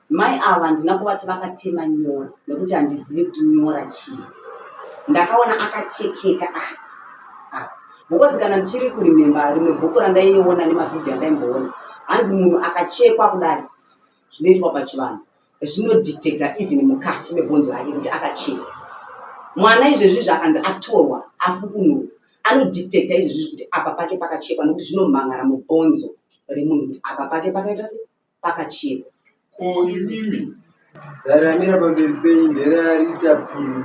mai ava ndina kuvati vakatema nyora nekuti handizivi kuti nyora chii. Ndakaona akachekeka because kana ndichiri kurimemba rimwe bhuku randaiona nemavhidhiyo andaimboona hanzi munhu akachekwa kudai zvinoitwa pachivanhu zvinodictator even mukati mebhonzo rake kuti akachekwa. Mwana izvezvi zvakanzi atorwa afukunuro anodictator izvezvi kuti apa pake pakachekwa nekuti zvinomhangara mubhonzo remunhu kuti apa pake pakaita se pakachekwa. Imimi ndaramira pamberi penyu nderarita Piri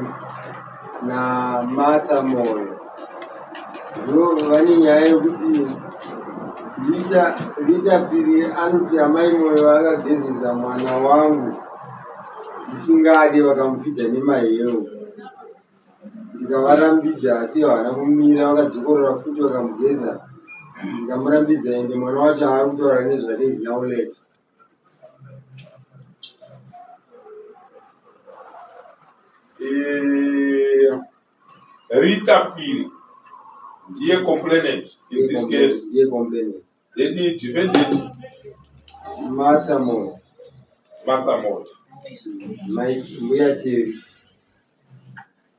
naMartha Moyo. Ndo vane nyaya yekuti Rita Piri anoti amai Moyo akagezesa mwana wangu zvisingade vakamupidza nemahewu. Ndikavarambidza asi havana kumira vakadzokorora futi vakamugeza. Ndikamurambidza ende mwana wacho ari kutaura nezvake zina uleti. Rita Piri, dear complainant in this case, dear complainant. Then the defendant, Martha Moyo. Martha Moyo.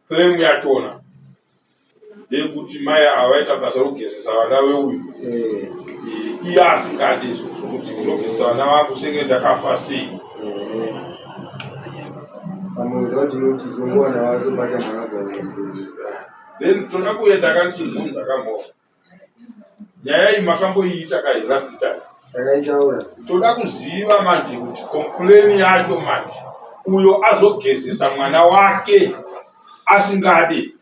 Claim yachona. Ndekuti mai avaita basa rokugezesa vana veuyu iye asingadi kuti ndinogezesa vana vangu senge ndakafa sei. Then toda kuenda kanchibvunza kamoa nyaya iyi makamboiita kai last time. Toda kuziva manje kuti complain yacho manje uyo azogezesa mwana wake asingadi.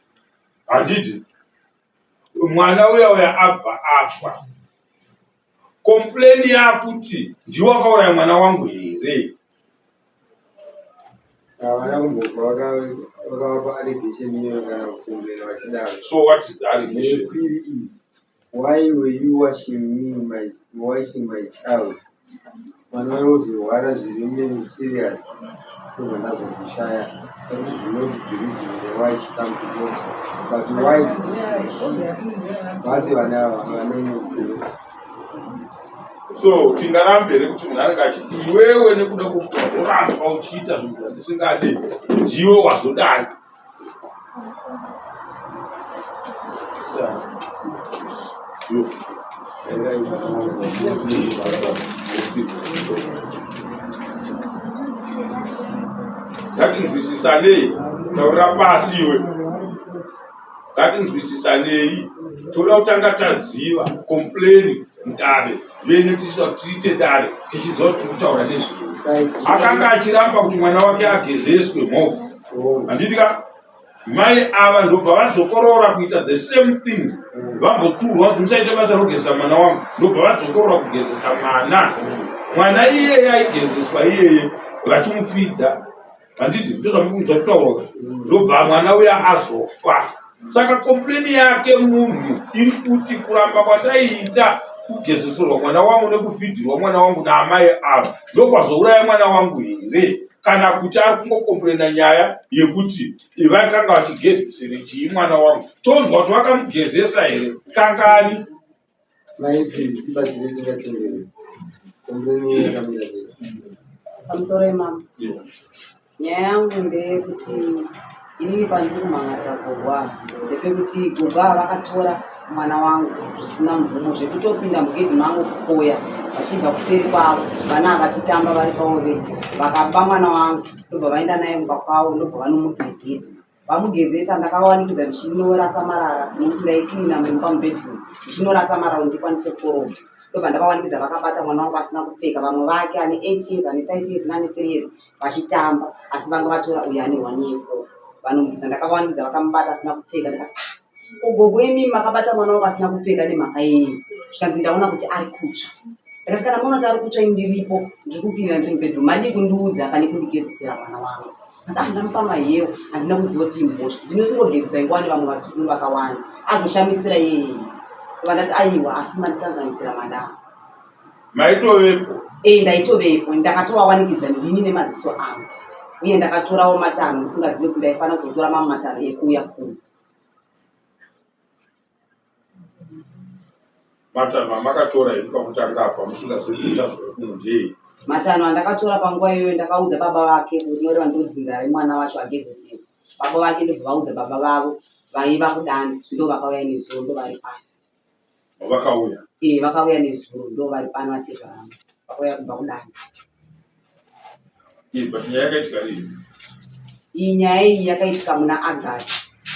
Handiti mwana uya abva afa. Complain yakuti ndiwe wakauraya mwana wangu here. So what is the allegation? The query is, why were you washing my child? When I was very mysterious, that is not the reason why she came to go. But why did she? So tingarambere kuti munhu anenge achiti iwewe nekuda kuramba uchiita zvinhu zvandisingadi ndiwe wazodai. Ngatinzwisisanei taurira pasi iwe. Ngatinzwisisanei toda kutanga taziva complain ndare venyu tiite dare tichizoti kutaura nezvino. Akanga achiramba kuti mwana wake agezeswe mhovha. Handitika mai ava ndobva vadzokorora kuita the same thing. Vamboturwa kuti musaite basa rokugezesa mwana wangu ndobva vadzokorora kugezesa mwana iyeye aigezeswa iyeye vachimupidza. Handiti ndozvamukuzvataura ndobva mwana uya azofa. Saka complain yake munhu iri kuti kuramba kwataiita kugezeserwa mwana wangu nekufidhirwa mwana wangu naamai ava ndokwazouraya mwana wangu here, kana kuti ari kungocomplaina nyaya yekuti vakanga vachigezesere chii mwana wangu. Tonzwa kuti vakamugezesa here kangani. Pamusoro imama nyaya yangu ndeyekuti inini pandiri kumhangarira Gogwa ndepekuti Gogwa vakatora mwana wangu zvisina mvumo zvekutopinda mugedhi mangu kukoya vachibva kuseri kwavo vana vachitamba vari pavo vega vakaba mwana wangu ndobva vaenda naye mumba kwavo ndobva vanomugezesa. Vamugezesa ndakavawanikidza ndichinorasa marara nekuti ndaikirina mumba mubedroom ndichinorasa marara kuti ndikwanise kukoroma. Ndobva ndakavawanikidza vakabata mwana wangu asina kupfeka, vamwe vake ane 8 years ane 5 years nane 3 years vachitamba asi vanga vatora uyo ane 1 year 4 vanomugeza. Ndakavawanikidza vakamubata asina kupfeka ndikati Gogo imi makabata mwana wangu asina kupfeka nemhaka yei. Zvikanzi ndaona kuti ari kutsva. Ndakati kana muona kuti ari kutsva ndiripo ndiri kupinda ndiri mubedroom madi kundiudza pane kundigezesera mwana wangu. Ndamupa mahewu handina kuziva kuti imbozha ndinosingogezesa ingwani vamwe vazukuru vakawanda azoshamisira yeye. Vandati aiwa asi mandikanganisira madaro. Maitovepo? Ndaitovepo ndakatovawanikidza ndini nemaziso angu uye ndakatorawo matano ndisingazivi kuti ndaifanira kuzotora mamwe matano ekuuya kuri. Matano amakatora iri pakutanga apa musingazivi kuti achazova kunhu ndei. Matanho andakatora panguva iyoyo ndakaudza baba vake kuti noreva ndodzinza remwana wacho ageze sendi. Baba vake ndobvaudza baba vavo vaiva kudani ndo vakauya nezuro ndo vari pano. Vakauya? Vakauya nezuro ndo vari pano atezva vangu. Vakauya kubva kudani. But nyaya yakaitika rini? Iyi nyaya iyi yakaitika muna August.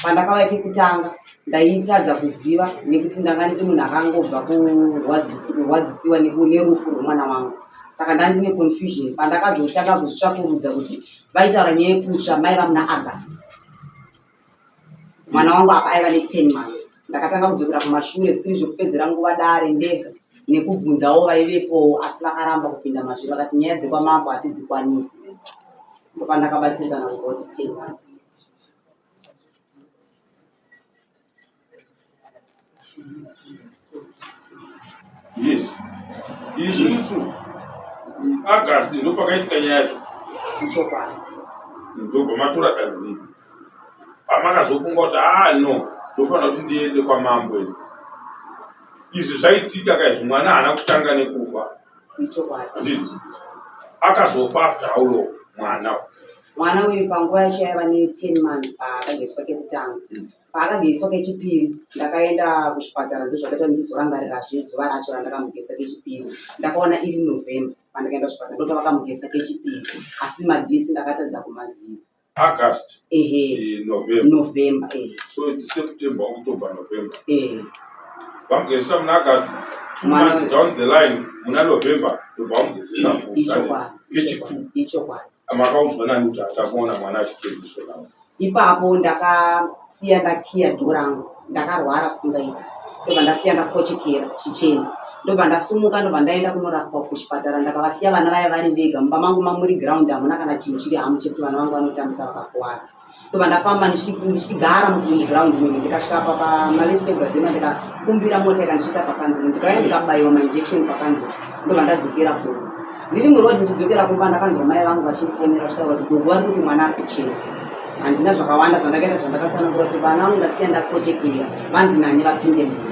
Pandakauya kekutanga ndaitadza kuziva nekuti ndanga ndiri munhu akangobva kurwadzisiwa nerufu rwemwana wangu. Saka ndandine confusion pandakazotanga kuzvitsvakurudza kuti vaitaura nyaya yekutsva maiva muna August. Mwana wangu apa aiva ne10 months. Ndakatanga kudzokera kumashure siri zvekupedzera nguva dare ndega nekubvunzawo vaivepo asi vakaramba kupinda mazviri vakati nyaya dzekwamambo hatidzikwanisi. Ndopandakabatsirikana kuziva kuti 10 months. Yes. Isusu August ndopakaitika nyaya yacho. Ichokwadi. Ndobva matora danho rini. Pamakazofunga kuti no ndofana kuti ndiende kwamambo ino. Izvi zvaitika kaizvi mwana haana kutanga nekufa. Ichokwadi. Akazofa after how long mwana? Mwana uyu panguva yacho aiva ne10 months paakageswa kekutanga. Paakageswa kechipiri ndakaenda kuchipatara ndozvakaita ndizorangarirazve zuva racho randakamugesa kechipiri. Ndakaona iri November pandakaenda kuchipatara ndopavakamugesa kechipiri asi madhesi ndakatadza kumaziva. August. November. So it's September, October, November. Vamugesa muna August. 2 months down the line muna November ndobvamugezesa kechipiri. Ichokwadi. Makaudzwa nani kuti atakuona mwana achigezeswa nawo? Ipapo ndakasiya ndakiya dhoo rangu. Ndakarwara kusingaiti. Ndobva ndasiya ndakochekera chichena. Ndobva ndasumuka ndobva ndaenda kunorapwa kuchipatara ndakavasiya vana vaya vari vega. Mumba mangu mamuri ground hamuna kana chinhu chiri hamu chekuti vana vangu vanotambisa vakakuwara. Ndobva ndafamba ndichigara muground mwe ndikasvika apa pamavesitebva dzema ndikakumbira mota ikandisvitsa pakanzuru ndikauya ndikabayiwa mainjection pakanzuru ndobva ndadzokera kuno. Ndiri murodhi ndichidzokera kumba ndakanzwa mai vangu vachifonera vachitaura kuti gogo vari kuti mwana ari kuchena. Handina zvakawanda zvandakaita zvandakatsanangura kuti vana vangu ndasiya ndakochekera vanzi nani vapinde munhu.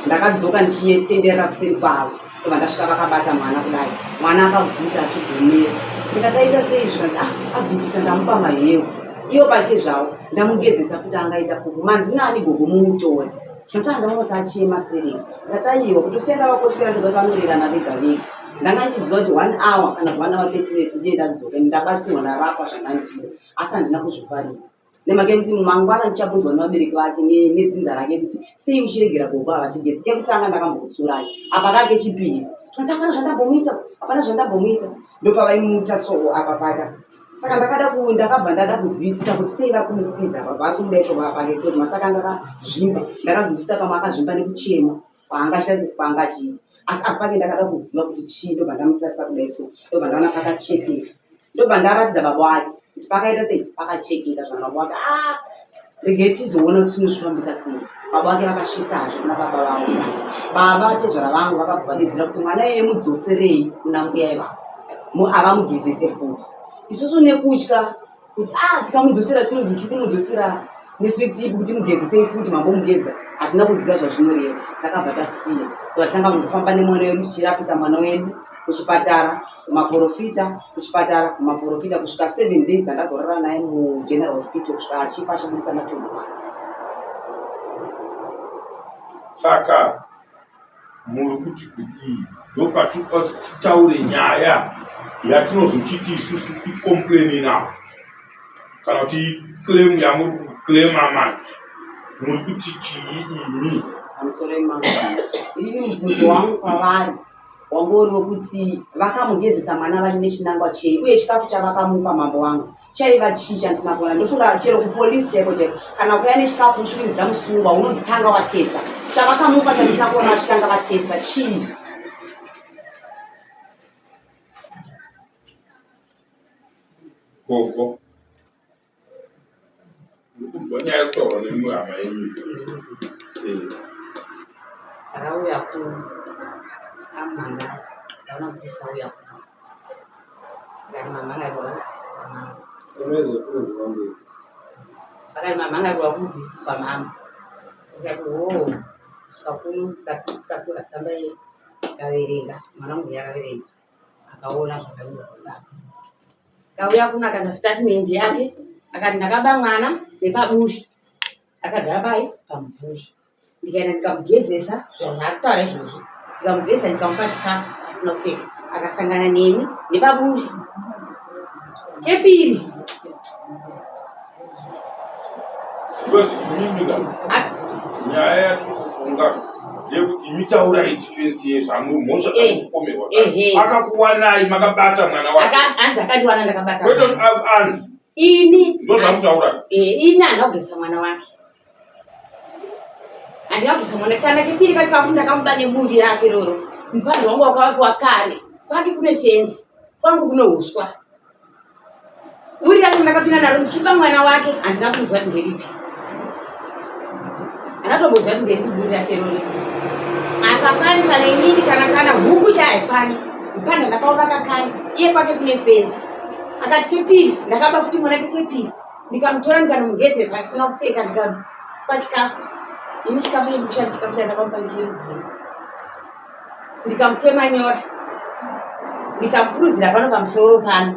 Ndakadzoka ndichitenderera kuseri kwavo ndobva ndasvika vakabata mwana kudai. Mwana akabvuta achigomera. Ndikataita sei zvikanzi abvitisa ndamupa mahewu. Iyo pache zvavo ndamugezesa kuti angaita kuku manzi nani gogo mumutori. Zvanzi ndaonoti achema stereo. Ndakataiwa kuti usienda vakochekera ndozoti vanorerana vega vega. Ndanga ndichiziva kuti 1 hour kana 1 hour 30 minutes ndiye ndadzoka ndabatsirwa ndarapwa zvanga ndichida asi handina kuzvifarira. Nemake kuti mangwana ndichabvunzwa nevabereki vake nedzinza rake kuti sei uchiregera gogo avachigesi kekutanga ndakambokutsurai apa kake chipiri. Zvanzi hapana zvandambomuita. Ndopavaimuita so apa paka. Saka ndakabva ndada kuzivisisa kuti sei vakumukwiza apa vari kumudaiso pake because masaka ndakazvimba ndakazonzwisisa pamwe akazvimba nekuchema paangachiita. Asi apake ndakada kuziva kuti chii ndobva ndamutarisa kudaiso ndobva ndaona pakachekeka. Ndobva ndaratidza baba wake kuti pakaita sei pakachekeka zvana baba wake regai tizoona kuti tinozvifambisa sei. Baba wake vakasvitsazve kuna baba vavo. Baba tezvara vangu vakabvanidzira kuti mwana iyeye mudzoserei kuna mbuya ivavo avamugezese futi. Isusu nekutya kuti tikamudzosera tinonzi tikumudzosera nefekti ipi kuti mugezesei futi mambomugeza hatina kuziva zvazvinoreva. Takabva tasiya totanga kungofamba nemwana wedu tichirapisa mwana wedu kuchipatara kumaprofita kuchipatara kumaprofita kusvika 7 days dzandazorara naye mugeneral hospital kusvika achifa achibudisa matumbu manzi. Saka muri kuti kudii ndopatitaure nyaya yatinozochiti isusu tikompleni nawo kana kuti claim yamuri kuklema manje muri kuti chii imi? Pamusoro imambo ini mubvunzo wangu kwavari wangori wekuti vakamugezesa mwana vari nechinangwa chei uye chikafu chavakamupa mambo wangu chaiva chii chandisina kuona. Ndofunga chero kupolisi chaiko chaiko kana ukauya nechikafu uchipinzira musunga unonzi tanga watesta. Chavakamupa chandisina kuona vachitanga vatesta chii? Gogo ndikubva nyaya yekutaura nemimwe hama yenyu. Akauya ku amanda ndaona kuti sauya ku mama ngairwara mama ngairwara kuti pamama ndikati kakunu katora tsamba yakaverenga mwana wangu yakaverenga akaona zvakanaka. Kauya kunakaza statement yake akati ndakaba mwana nepaburi akagara pai pamvuri. Ndikaenda ndikamugezesa zvakutaura izvozvo, ndikamugezesa ndikamupa chikafu asina kupfeka, akasangana neni nepaburi. Chepiri nyaya yakunga imitaura idifensi yezvamumhosva akupomerwa akakuwanai makabata mwana wake anzi akandiwana ndakabata anzi ini ndo zvakutaura ini handina kugezesa mwana wake, handina kugezesa mwana. Kana kepiri katika kuti ndakamuba neburi rake roro, mupando wangu wakavakiwa kare, kwake kune fenzi, kwangu kuno uswa. Buri rake ndakapinda naro ndichiba mwana wake, handina kuziva kuti nderipi, anatombozva kuti nderipi buri rake roro. Akapani kana inini kana huku chaipani mpanda ndakaona kare, iye kwake kune fenzi. Akati kepiri ndakaba futi mwana kepiri, ndikamutora ndikamugezesa asina kupfeka, ndikamupa chikafu. Ini chikafu chedu chikafu chake ndakamupa ndichirudzira, ndikamutema nyora, ndikamupuruzira pano pamusoro pano,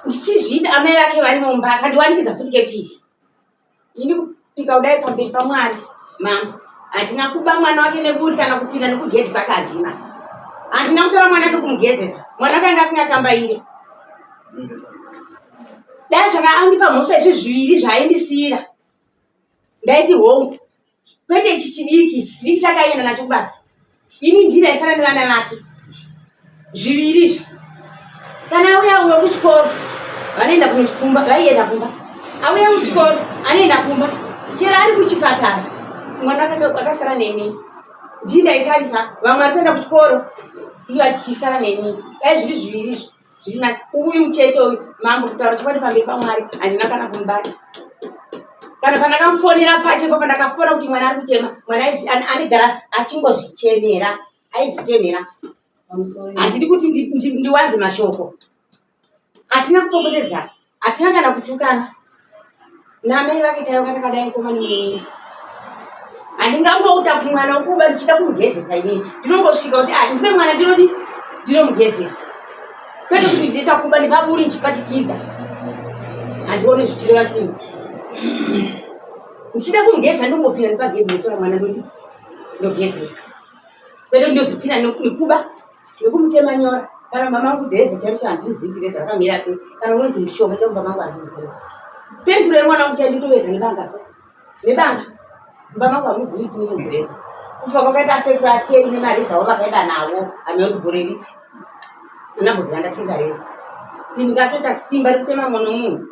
ndichizviita amai vake vari mumba. Akandiwanikidza futi kepiri. Ini kupika kudai pamberi paMwari mama, handina kuba mwana wake neburi kana kupinda nekugedhi kwake, handina. Handina kutora mwana wake kumugezesa, mwana wake anga asingakambaire. Dai zvanga andipa mhosva izvi zviviri zvaaindisiyira, ndaiti hongu kwete ichi chidiki chakaenda nacho kubasa. Ini ndina isara nevana vake zviviri izvi. Kana auya umwe kuchikoro vanoenda kuchipumba, vaienda kumba. Auya kuchikoro anoenda kumba, chero ari kuchipatara mwana akasara neni. Ndinaitarisa vamwe vari kuenda kuchikoro, iyo achisara neni. Dai zviri zviviri izvi zviri uyu mucheche uyu mambo kutaura chikwadi pamberi paMwari, handina kana kumubata. Kana pandakamufonera pachepo pandakafona kuti mwana ari kuchema, mwana anigara achingozvichemera, aizvichemera. Handidi kuti ndiwanze mashoko, hatina kupopotedzana, hatina kana kutukana. Namai vake taivo katakadai mukomana mwenyu, handingambouta kuti mwana wokuba ndichida kumugezesa. Inini ndinongosvika kuti ndipe mwana ndinomugezesa, kwete kuti ndiita kuba ndipaburi ndichipatikidza. Handione zvichireva chinhu, ndichida kumugezesa ndongopinda ndipagedhi ndotora mwana ndogezesa, kwete ndozopinda nekuba nekumutema nyora. Kana mama angu dheze chaicho handizivi reza rakamira sei, kana unonzi mushonga chaicho mama angu handizivi. Pendure mwana wangu chanditoveza nebanga mba mangu hamuzivi chinonzi reza. Kufa kwakaita sekurateri nemari dzavo vakaenda navo, hamene kuti gore ripi anambodhira ndachinga reza ndingatoita simba rekutema mwana womunhu.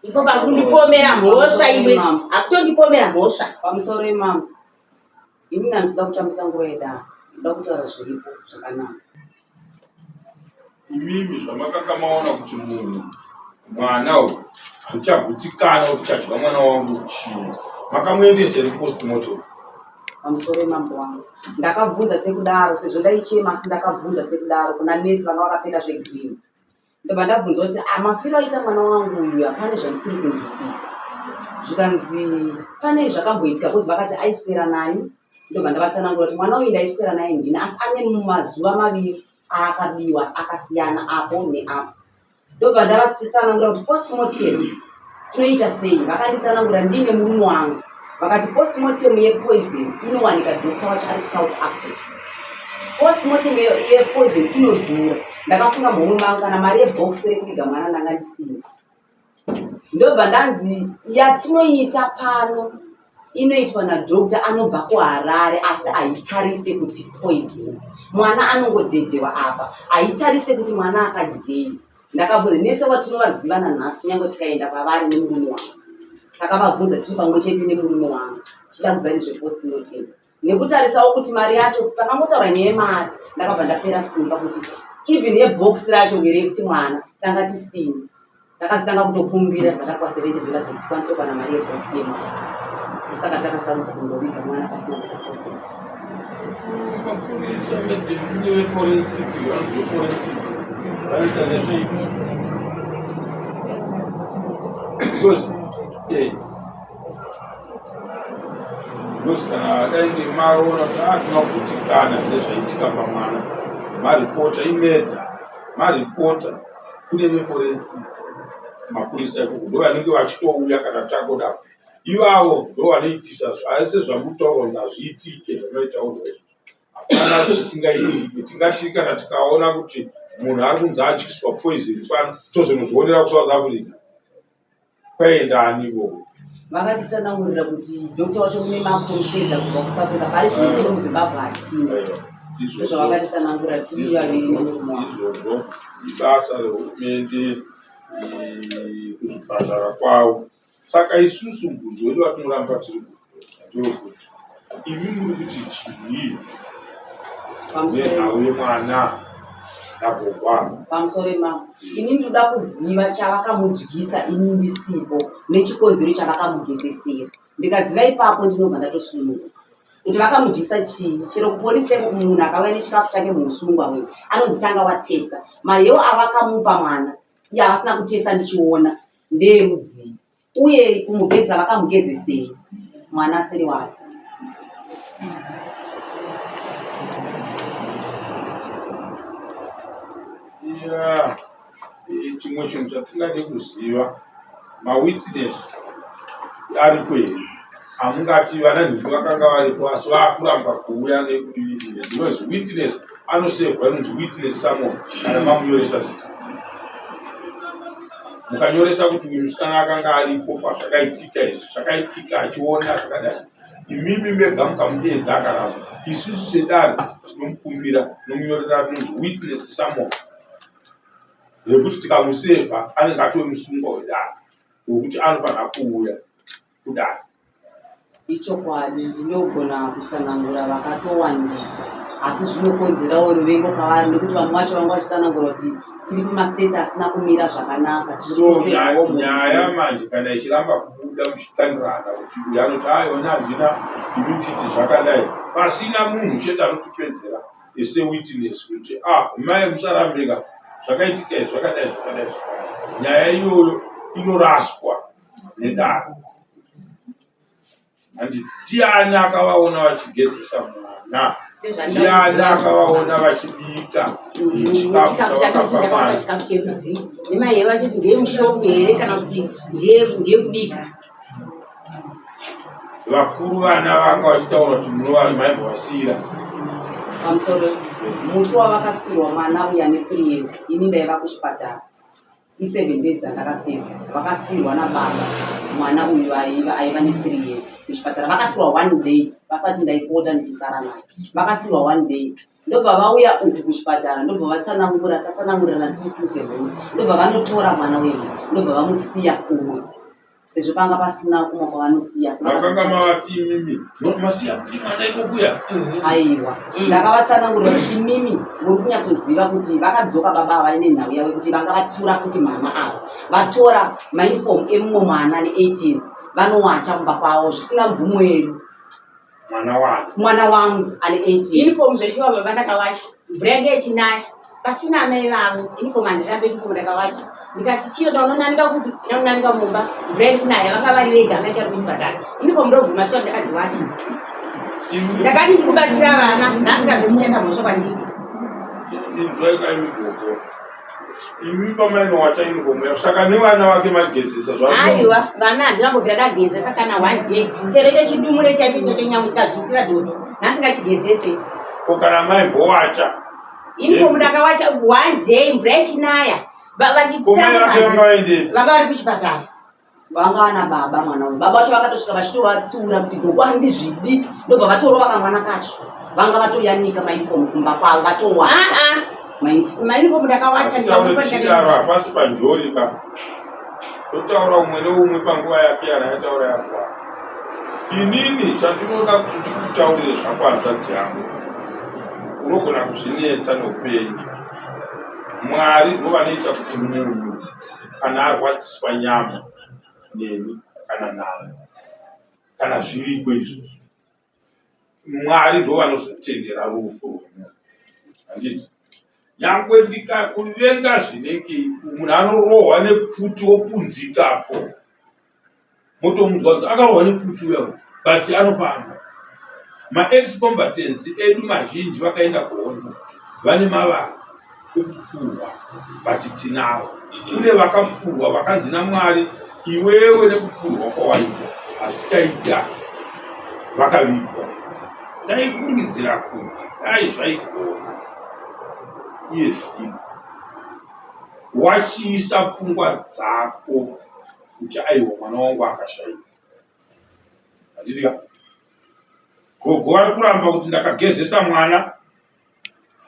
Ipo pakundipomera mhosva iwe, hakutondipomera mhosva pamusoro imama. Ini handisida kutambisa nguva yedare, ndoda kutaura zviripo zvakanaka. imimi zvamakanga maona kuti munhu mwana uyu handichabvutsikana kuti chadya mwana wangu chii, makamuendesa here postmortem? Pamusoro emambo wangu ndakabvunza sekudaro, sezvo ndaichema asi ndakabvunza sekudaro kuna nesi vanga vakapfeka zvegirini. Ndobva ndabvunza kuti mafiro aita mwana wangu uyu hapane zvandisiri kunzwisisa. Zvikanzi pane zvakamboitika, kozi vakati aiswera nani. Ndobva ndavatsanangura kuti mwana uyu ndaiswera naye ndini, asi ane mazuva maviri aakabiwa akasiyana apo neapo. Ndobva ndavatsanangura kuti postmortem tinoita sei. Vakanditsanangura ndine murume wangu, vakati postmortem yepoison inowanika dokta wacho ari kuSouth Africa. Postmortem yepoison inodhura. Ndakafunga murume wangu kana mari yebhokisi rekuviga mwana ndanga ndisina. Ndobva ndanzi yatinoita pano inoitwa nadokta anobva kuHarare, asi haitarise kuti poison. Mwana anongodhedhewa apa, haitarise kuti mwana akadyei. Ndakabvunza nese watinovaziva nanhasi, kunyange tikaenda pavari nemurume wangu takavabvunza tiri pamwe chete nemurume wangu chida kuzari zvepostmortem. Nekutarisawo kuti mari yacho pakangotaura nyemari, ndakabva ndapera simba kuti even yebhokisi racho ngerekuti mwana tanga tisina. Takazitanga kutokumbira patakuwa $70 kuti tikwanise kuwana mari yebhokisi yemwana. Saka takasarudza kundoviga mwana pasina kuita postmortem. Ndinozi kana dainge maona kuti tinokutikana nezvaitika pamwana, maripota imedha, maripota kune veforensi mapurisa ikoko ndo vanenge vachitouya kana takoda ivavo ndo vanoitisa zvase zvamutaurwa kuti hazviitike zvinoitaurwa izvo. Hapana chisingaitike. Tingatiri kana tikaona kuti munhu ari kunzi atyiswa poison pano tozonozvionera kuSouth Africa kwaendanivo vakatitsanangurira kuti dokta wacho mune makoshedza kubva kupatoka pari chikuru muZimbabwe hatina ndozvavakatitsanangurira tiri vaviri nemurume izvozvo ibasa rehurumende kuzvipatara kwavo. Saka isusu mubvunzo wedu watinoramba tiri ndokuti imi muri kuti chii nenhau yemwana ndagogwa pamusoro emama. Ini ndinoda kuziva chavakamudyisa ini ndisipo nechikonzero chavakamugezesera. Ndikaziva ipapo ndinobva ndatosununguka kuti vakamudyisa chii. Chero kupolisi munhu akauya nechikafu chake muusungwa wewe anonzi tanga watesta. Mahewu avakamupa mwana iye havasina kutesta ndichiona ndeemudzii, uye kumugezesa vakamugezesei mwana asiri wake. chimwe chinhu chatingade kuziva mawitness aripo here. Hamungati vana nhindi vakanga varipo asi vakuramba kuuya nekuti witness anosevhwa inonzi witness summon kana mamunyoresa zita. Mukanyoresa kuti uyu musikana akanga aripo pazvakaitika izvi zvakaitika achiona zvakadai, imimi mega mukamudeedza akaramba, isusu sedare tinomukumbira nomunyorera inonzi witness summon yekuti tikamusevha anenge atove musungwa wedare wekuti anofanira kuuya kudare. Ichokwadi ndinogona kutsanangura vakatowandisa asi zvinokonzerawo ruvengo kwavari nekuti vamwe vacho vanga vachitsanangura kuti tiri kumastate asina kumira zvakanaka. So nyaya manje kana ichiramba kubuda muchikandirana kuti uyu anoti aiona handina imi mchiti zvakadai pasina munhu chete anotipedzera ese witness kuti mai musarambika zvakaitika izvi zvakadai zvakadai zvakadai. Nyaya iyoyo inoraswa nedare. Handi ndiani akavaona vachigezesa mwana? Ndiani akavaona vachibika chikafu chavakapamana? Nemai vachiti ndeyemushombe here kana kuti ndeyekubika. Vakuru vana vanga vachitaura kuti munova maimbovasiyira pamusoro musi wavakasirwa mwana uya ne3 years ini ndaiva kuchipatara i7 days dzandakasirwa vakasirwa nababa mwana uyu aiva ne3 years kuchipatara. Vakasirwa 1 day vasati ndaipota ndichisara naye, vakasirwa 1 day ndobva vauya uku kuchipatara ndobva tatsanangurira tiri 2 ndobva vanotora mwana wenyu ndobva vamusiya kumwe sezvo panga pasina kumwe kwavanosiya. vakanga mavati imimi masiya kuti mwana ikokuya aiwa ndakavatsanangurira kuti imimi muri kunyatsoziva kuti vakadzoka baba ava nenhau yavo kuti vanga vatsiura futi mama avo vatora mainifomu emumwe mwana ne8 years vanowacha kumba kwavo zvisina mvumo yedu. Mwana wangu ane 8 years Uniform zveshiwa baba ndakawacha mvura yange yechinaya pasina amai vavo uniform handirambe uniform ndakawacha ndikati chiyo ndaunonanika kuti ndaunonanika mumba mvura iri kunaya vanga vari vega amaita kuchipatara uniform ndobvuma shuwa ndakadziwacha ndakati ndikubatsira vana ndasingazotichenda mhosva kwandiri. imi pamainowacha uniform yavo saka nevana vake magezesa aiwa vana handinambobvira ndagezesa kana 1 day chero chechidumure chacho chonyamutikadziitira dodo nhasingachigezese ko kana maimbowacha uniform ndakawacha 1 day mvura yechinaya vanga vari kuchipatara vanga vana baba mwana uyu. Baba vacho vakatosvika vachitovatsiura kuti gogo handizvidi ndobva vatorova kamwana kacho vanga vatoyanika mainifomu kumba kwavo vatowa mainifomu ndakawacha ndikauchitarwa pasi panjori pa totaura umwe neumwe panguva yake yanaitaura yakwa. Inini chandinoda kuti ndikutaurire zvakwanzadzi yangu unogona kuzvinetsa noupenyu. Mwari ndo vanoita kuti munhu kana arwadziswa nyama nemi kana nani kana zviripo izvozvo Mwari ndo vanozotendera rufu rwemunhu. Handiti nyangwe ndikakuvenga zvinenge munhu anorohwa nepfuti opunzikapo motomunzwa kuti akarohwa nepfuti uya but anopamba ma-ex combatants edu mazhinji vakaenda kuhondo vane mavara ekupfurwa vati tinavo, kune vakapfurwa vakanzi naMwari iwewe nekupfurwa kwawaita hazvichaita vakavigwa. Taifungidzira kuti dai zvaigona iye zvino wachiisa pfungwa dzako kuti aiwa mwana wangu akashaika. Handitika gogo vari kuramba kuti ndakagezesa mwana,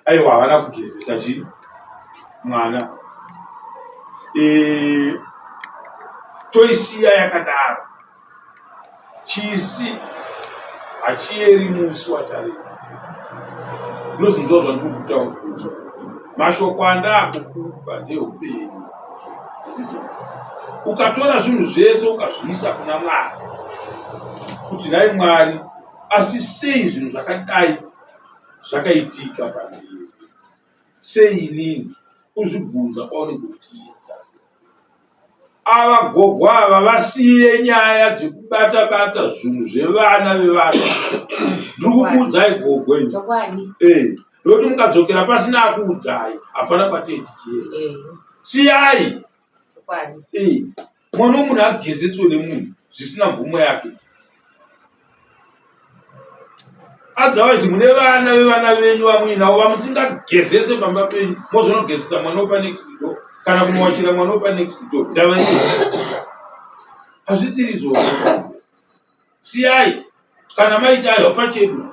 aiwa havana kugezesa chii mwana. Toisiya yakadaro, chisi hachieri musi watareba. Ndozvinzwa zvandiri kutaura kuti mashoko andaakukupa ndehupenyu. Ukatora zvinhu zvese ukazviisa kuna Mwari kuti nhai Mwari, asi sei zvinhu zvakadai zvakaitika pandiri, sei inini, uzvibvunza paunenge uchiita. Ava gogo ava vasiye nyaya dzekubata-bata zvinhu zvevana vevana. Ndiri kukuudzai gogo ini, nokuti mukadzokera pasina akuudzai hapana kwatei tichienda. Siyai mwana womunhu agezeswe nemunhu zvisina mvumo yake. Otherwise mune vana vevana venyu vamuinavo vamusingagezese pamba penyu, mozonogezesa mwana wopa next door kana kunowachira mwana wopa next door. Hazvisiri zvona. Siyai kana maita ayo pachedu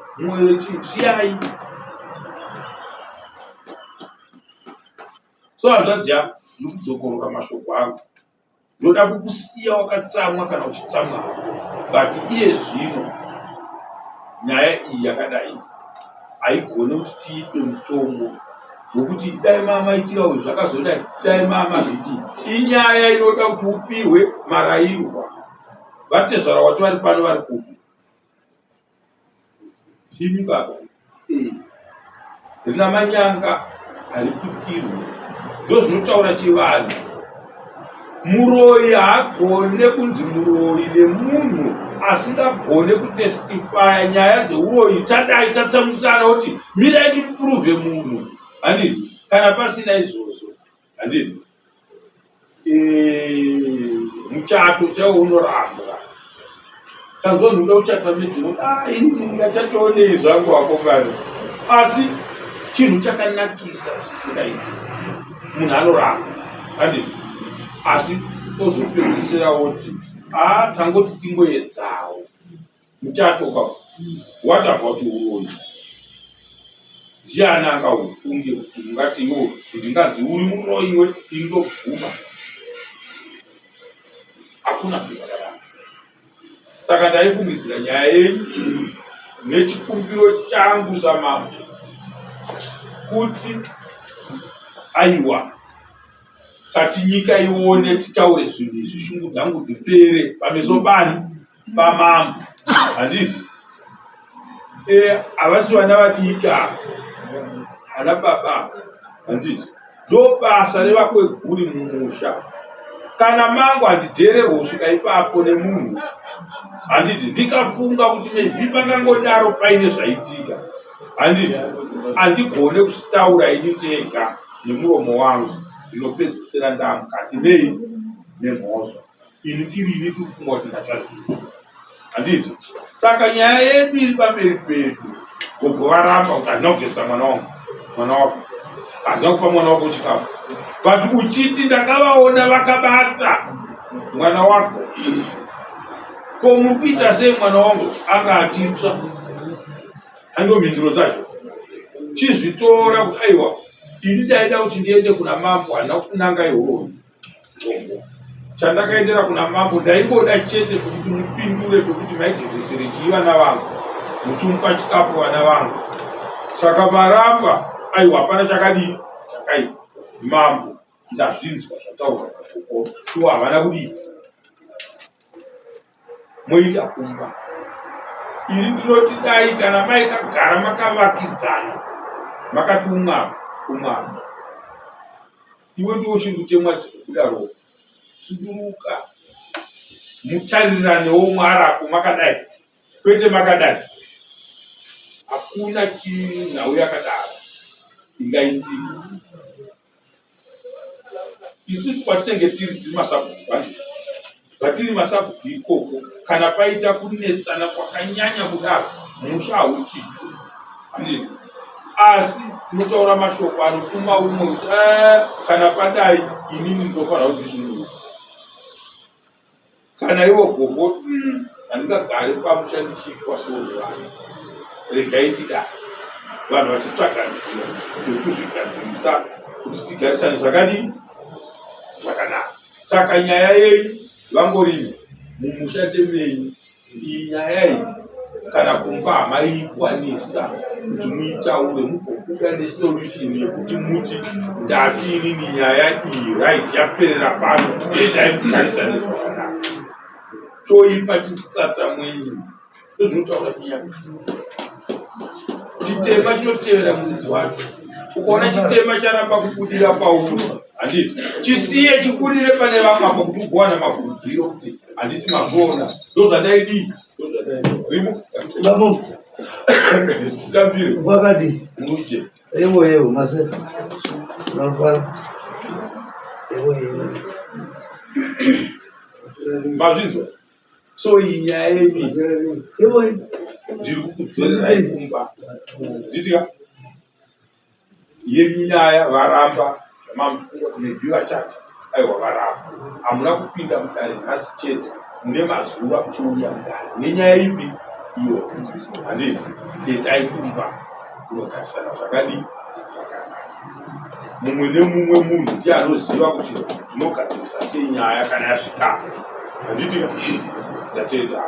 siyai. So handadziya ndikudzokorora mashoko angu, ndoda kukusiya wakatsamwa kana uchitsamwa, but iye zvino nyaya iyi yakadai haigone kuti tiipe mutombo zvokuti dai mamaitirawo zvakazodai, dai mamazvidii. Inyaya inoda kuti upihwe marayirwa. Vatezvara wati vari pano vari kupi timi baba, rina manyanga haripikirwe. Ndozvinotaura chivanhu. Muroyi haagone kunzi muroyi nemunhu asingagone kutestifaya nyaya dzeuroyi. Tadai tatsamusana kuti mirai tipuruvhe munhu, handiti, kana pasina izvozvo, handiti. Muchato chaiwo unorambwa. Kanzwa munhu uda kuchata medzimwe, ini ngachatoonei zvangu wakongana. Asi chinhu chakanakisa zvisingaiti, munhu anoramba, handiti. Asi ozopedzisira woti tangoti tingoedzawo muchato kwako watabva kuti uroyi. Ndiani angaufunge kuti ungati iwo ndingazi uri muroyiwe indobvuma? Hakuna zvakadaro. Saka ndaifungidzira nyaya yenyu nechikumbiro changu samambo kuti aiwa kati nyika ione titaure zvinhu izvi, shungu dzangu dzipere pameso bani pamambo, handiti. Havasi vana vadika, ana baba, handiti. Ndo basa revakweguri mumusha. Kana mangu handidhererwa kusvika ipapo nemunhu, handiti, ndikafunga kuti maybe pangangodaro paine zvaitika, handiti, handigone kuzvitaura ini tega nemuromo wangu, ndinopedzisira ndamukati nei nemhozva. Ini tirini tikufunga kuti ndachadzika, handiti. Saka nyaya yedu iri pamberi pedu, gogo varamba kuti handina kugezesa mwana wangu, mwana wako, handina kupa mwana wako chikafu. But uchiti ndakavaona vakabata mwana wako, ko mupita sei mwana wangu anga atipsa? Hando mhinduro dzacho chizvitora kuti aiwa ini ndaida kuti ndiende kuna mambo, handina kunanga ihoyi. Chandakaendera kuna mambo ndaingoda chete kuti mupindure pekuti maigezesere chii vana vangu, muchimupa chikafu vana vangu. Saka maramba aiwa hapana chakadii chakaipa. Mambo ndazvinzwa zvataurwa mashoko iwo havana kudii, moida kumba. Iri ndinoti dai kana maikagara makavakidzana makati umwami, iwe ndiwo chinhu chemwa chikudaro, suduruka mutariranewo Mwari ako makadai, kwete makadai. hakuna nhau yakadaro ingaitika. Isusu patinenge tiri masabhuku vatiri masabhuku ikoko, kana paita kunetsana kwakanyanya kudaro musha hauchipo. Asi tinotaura mashoko anotuma umwe kuti kana padai inini ndinofanira kuti zvinhu. Kana iwo gogo handingagari pamusha ndichiitwa souruvana, regai tidai vanhu vachitsvaga nzira dzekuzvigadzirisa kuti tigarisane zvakadini zvakanaka. Saka nyaya yenyu vangorimi mumushande menyu, iyi nyaya iyi kana kumba hamaikwanisa kuti muitaure mubvokuda nesolution yekuti muti ndati inini nyaya iyi right yaperera pano endai mugarisane zvakanaka. Toipa chitsata mwenyu ndozvinotaura kunyanya. Chitema chinotevera muridzi wacho. Ukaona chitema charamba kubudira pauri, handiti chisiye chibudire pane vamwe apo kuti ugowana makurudziro kuti handiti mazvoona ndozvadaidii Babu. Tambire. Wakati. Muje. Evo maseta. Nalfara. Evo. Mazvinzwa. So inyaya yemi. Evo. Ndiri kukudzorera ikumba. Nditika. Yenyaya varamba nebhiwa chati. Aiwa varamba. Hamuna kupinda mudare nhasi chete. Mune mazuva kuchiuya mudare. Nenyaya ipi iyo. Handiti. Itai kumba. Kunogarisana zvakadii. Mumwe nemumwe munhu ndiye anoziva kuti tinogadzirisa sei nyaya kana yasvika. Handiti. Ndatenda.